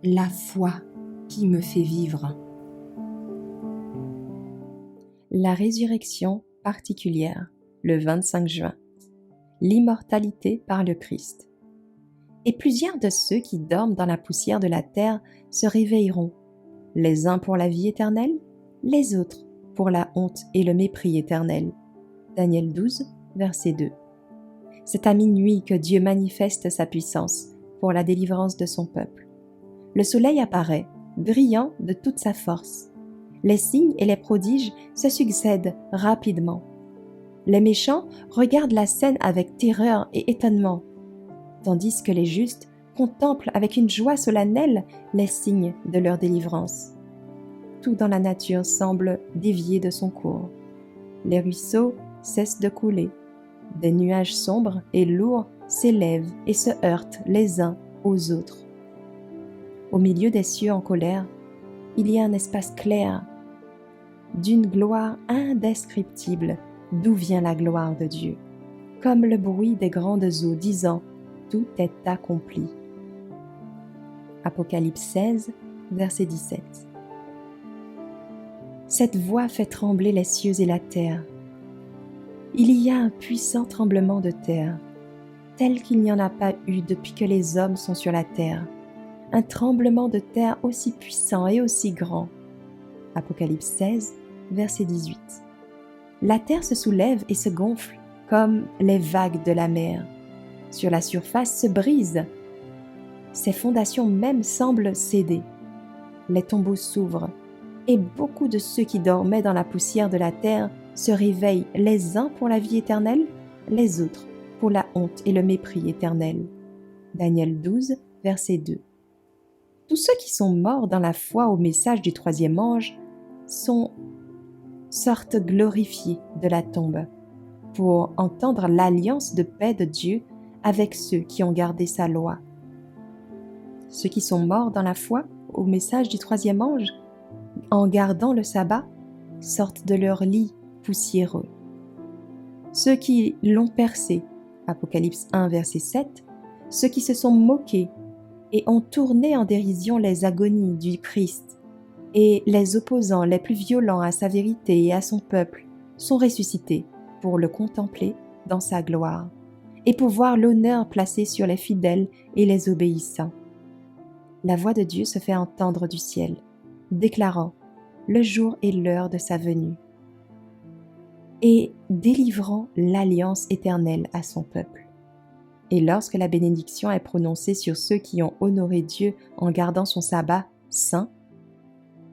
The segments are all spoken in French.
la foi qui me fait vivre. La résurrection particulière, le 25 juin. L'immortalité par le Christ. Et plusieurs de ceux qui dorment dans la poussière de la terre se réveilleront, les uns pour la vie éternelle, les autres pour la honte et le mépris éternel. Daniel 12, verset 2. C'est à minuit que Dieu manifeste sa puissance pour la délivrance de son peuple. Le soleil apparaît, brillant de toute sa force. Les signes et les prodiges se succèdent rapidement. Les méchants regardent la scène avec terreur et étonnement, tandis que les justes contemplent avec une joie solennelle les signes de leur délivrance. Tout dans la nature semble dévier de son cours. Les ruisseaux cessent de couler. Des nuages sombres et lourds s'élèvent et se heurtent les uns aux autres. Au milieu des cieux en colère, il y a un espace clair, d'une gloire indescriptible, d'où vient la gloire de Dieu, comme le bruit des grandes eaux disant « Tout est accompli ». Apocalypse 16, verset 17. Cette voix fait trembler les cieux et la terre. Il y a un puissant tremblement de terre, tel qu'il n'y en a pas eu depuis que les hommes sont sur la terre. Un tremblement de terre aussi puissant et aussi grand. Apocalypse 16, verset 18. La terre se soulève et se gonfle comme les vagues de la mer. Sur la surface se brise. Ses fondations même semblent céder. Les tombeaux s'ouvrent et beaucoup de ceux qui dormaient dans la poussière de la terre se réveillent, les uns pour la vie éternelle, les autres pour la honte et le mépris éternel. Daniel 12, verset 2. Tous ceux qui sont morts dans la foi au message du troisième ange sortent glorifiés de la tombe pour entendre l'alliance de paix de Dieu avec ceux qui ont gardé sa loi. Ceux qui sont morts dans la foi au message du troisième ange, en gardant le sabbat, sortent de leur lit poussiéreux. Ceux qui l'ont percé, Apocalypse 1, verset 7, ceux qui se sont moqués et ont tourné en dérision les agonies du Christ, et les opposants les plus violents à sa vérité et à son peuple, sont ressuscités pour le contempler dans sa gloire, et pour voir l'honneur placé sur les fidèles et les obéissants. La voix de Dieu se fait entendre du ciel, déclarant le jour et l'heure de sa venue, et délivrant l'alliance éternelle à son peuple. Et lorsque la bénédiction est prononcée sur ceux qui ont honoré Dieu en gardant son sabbat saint,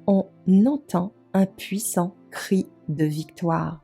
on entend un puissant cri de victoire.